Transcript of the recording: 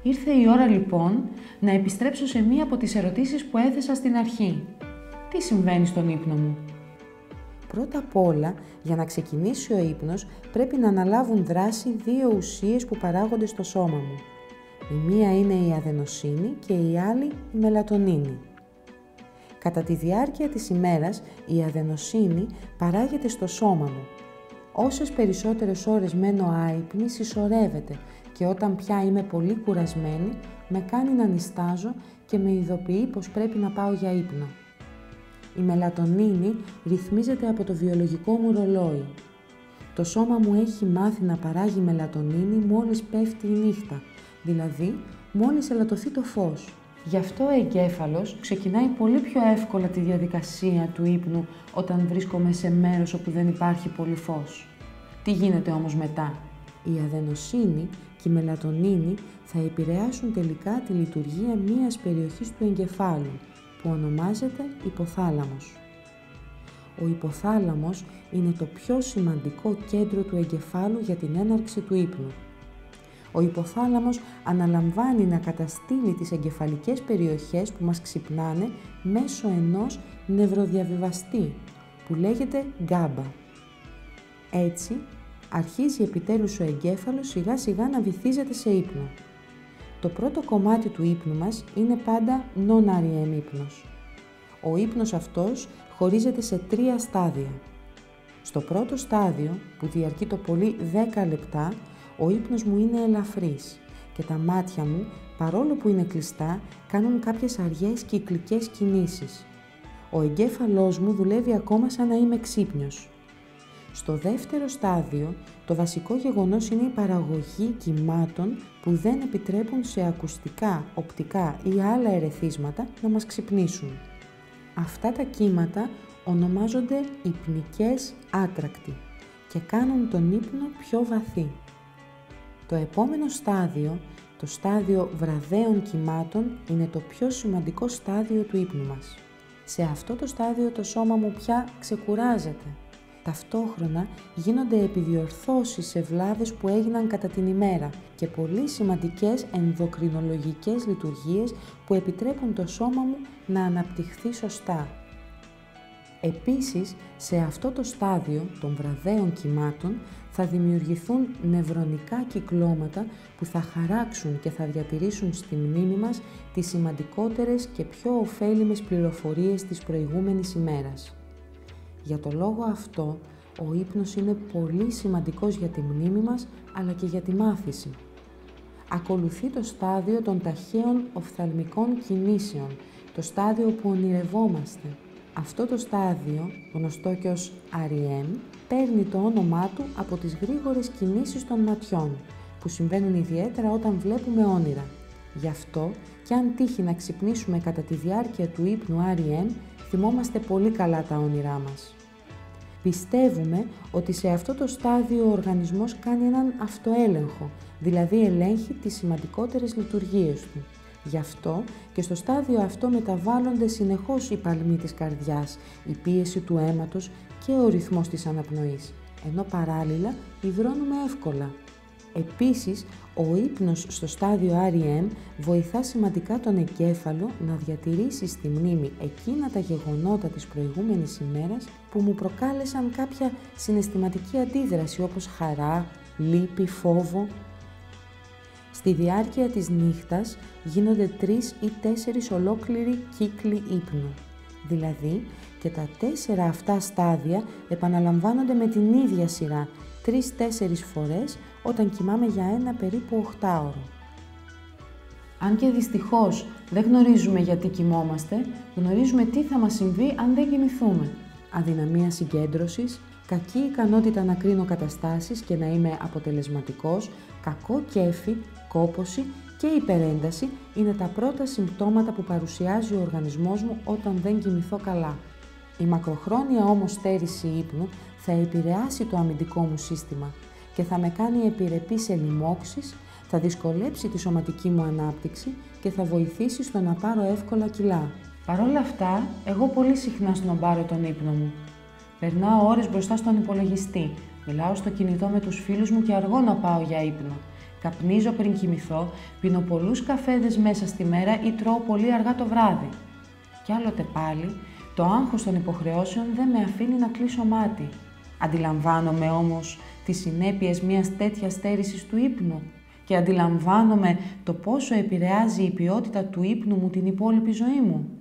Ήρθε η ώρα λοιπόν να επιστρέψω σε μία από τις ερωτήσεις που έθεσα στην αρχή. Τι συμβαίνει στον ύπνο μου? Πρώτα απ' όλα, για να ξεκινήσει ο ύπνος, πρέπει να αναλάβουν δράση δύο ουσίες που παράγονται στο σώμα μου. Η μία είναι η αδενοσίνη και η άλλη η μελατονίνη. Κατά τη διάρκεια της ημέρας, η αδενοσίνη παράγεται στο σώμα μου. Όσες περισσότερες ώρες μένω άυπνη, συσσωρεύεται και όταν πια είμαι πολύ κουρασμένη, με κάνει να νηστάζω και με ειδοποιεί πως πρέπει να πάω για ύπνο. Η μελατονίνη ρυθμίζεται από το βιολογικό μου ρολόι. Το σώμα μου έχει μάθει να παράγει μελατονίνη μόλις πέφτει η νύχτα, δηλαδή μόλις ελαττωθεί το φως. Γι' αυτό ο εγκέφαλος ξεκινάει πολύ πιο εύκολα τη διαδικασία του ύπνου όταν βρίσκομαι σε μέρος όπου δεν υπάρχει πολύ φως. Τι γίνεται όμως μετά? Η αδενοσίνη και η μελατονίνη θα επηρεάσουν τελικά τη λειτουργία μιας περιοχής του εγκεφάλου, που ονομάζεται υποθάλαμος. Ο υποθάλαμος είναι το πιο σημαντικό κέντρο του εγκεφάλου για την έναρξη του ύπνου. Ο υποθάλαμος αναλαμβάνει να καταστήλει τις εγκεφαλικές περιοχές που μας ξυπνάνε μέσω ενός νευροδιαβιβαστή, που λέγεται GABA. Έτσι, αρχίζει επιτέλους ο εγκέφαλος σιγά σιγά να βυθίζεται σε ύπνο. Το πρώτο κομμάτι του ύπνου μας είναι πάντα non-REM ύπνος. Ο ύπνος αυτός χωρίζεται σε 3 στάδια. Στο πρώτο στάδιο, που διαρκεί το πολύ 10 λεπτά, ο ύπνος μου είναι ελαφρύς και τα μάτια μου, παρόλο που είναι κλειστά, κάνουν κάποιες αργές κυκλικές κινήσεις. Ο εγκέφαλός μου δουλεύει ακόμα σαν να είμαι ξύπνιος. Στο δεύτερο στάδιο, το βασικό γεγονός είναι η παραγωγή κυμάτων που δεν επιτρέπουν σε ακουστικά, οπτικά ή άλλα ερεθίσματα να μας ξυπνήσουν. Αυτά τα κύματα ονομάζονται υπνικές άτρακτοι και κάνουν τον ύπνο πιο βαθύ. Το επόμενο στάδιο, το στάδιο βραδέων κυμάτων, είναι το πιο σημαντικό στάδιο του ύπνου μας. Σε αυτό το στάδιο το σώμα μου πια ξεκουράζεται. Ταυτόχρονα γίνονται επιδιορθώσεις σε βλάβες που έγιναν κατά την ημέρα και πολύ σημαντικές ενδοκρινολογικές λειτουργίες που επιτρέπουν το σώμα μου να αναπτυχθεί σωστά. Επίσης, σε αυτό το στάδιο των βραδέων κυμάτων θα δημιουργηθούν νευρονικά κυκλώματα που θα χαράξουν και θα διατηρήσουν στη μνήμη μας τις σημαντικότερες και πιο ωφέλιμες πληροφορίες της προηγούμενης ημέρας. Για το λόγο αυτό, ο ύπνος είναι πολύ σημαντικός για τη μνήμη μας, αλλά και για τη μάθηση. Ακολουθεί το στάδιο των ταχαίων οφθαλμικών κινήσεων, το στάδιο που ονειρευόμαστε. Αυτό το στάδιο, γνωστό και ως REM, παίρνει το όνομά του από τις γρήγορες κινήσεις των ματιών, που συμβαίνουν ιδιαίτερα όταν βλέπουμε όνειρα. Γι' αυτό, και αν τύχει να ξυπνήσουμε κατά τη διάρκεια του ύπνου REM, θυμόμαστε πολύ καλά τα όνειρά μας. Πιστεύουμε ότι σε αυτό το στάδιο ο οργανισμός κάνει έναν αυτοέλεγχο, δηλαδή ελέγχει τις σημαντικότερες λειτουργίες του. Γι' αυτό και στο στάδιο αυτό μεταβάλλονται συνεχώς η παλμή της καρδιάς, η πίεση του αίματος και ο ρυθμός της αναπνοής, ενώ παράλληλα υδρώνουμε εύκολα. Επίσης, ο ύπνος στο στάδιο REM βοηθά σημαντικά τον εγκέφαλο να διατηρήσει στη μνήμη εκείνα τα γεγονότα της προηγούμενης ημέρας που μου προκάλεσαν κάποια συναισθηματική αντίδραση όπως χαρά, λύπη, φόβο. Στη διάρκεια της νύχτας γίνονται 3 ή 4 ολόκληροι κύκλοι ύπνου. Δηλαδή και τα 4 αυτά στάδια επαναλαμβάνονται με την ίδια σειρά 3-4 φορές όταν κοιμάμαι για ένα περίπου 8ωρο. Αν και δυστυχώς δεν γνωρίζουμε γιατί κοιμόμαστε, γνωρίζουμε τι θα μας συμβεί αν δεν κοιμηθούμε. Αδυναμία συγκέντρωσης, κακή ικανότητα να κρίνω καταστάσεις και να είμαι αποτελεσματικός, κακό κέφι, κόπωση και υπερένταση είναι τα πρώτα συμπτώματα που παρουσιάζει ο οργανισμός μου όταν δεν κοιμηθώ καλά. Η μακροχρόνια όμως στέρηση ύπνου θα επηρεάσει το αμυντικό μου σύστημα και θα με κάνει επιρρεπή σε λοιμώξεις, θα δυσκολέψει τη σωματική μου ανάπτυξη και θα βοηθήσει στο να πάρω εύκολα κιλά. Παρ' όλα αυτά, εγώ πολύ συχνά σνομπάρω τον ύπνο μου. Περνάω ώρες μπροστά στον υπολογιστή, μιλάω στο κινητό με τους φίλους μου και αργώ να πάω για ύπνο. Καπνίζω πριν κοιμηθώ, πίνω πολλούς καφέδες μέσα στη μέρα ή τρώω πολύ αργά το βράδυ. Κι άλλοτε πάλι, το άγχος των υποχρεώσεων δεν με αφήνει να κλείσω μάτι. Αντιλαμβάνομαι όμως τις συνέπειες μιας τέτοιας στέρησης του ύπνου και αντιλαμβάνομαι το πόσο επηρεάζει η ποιότητα του ύπνου μου την υπόλοιπη ζωή μου.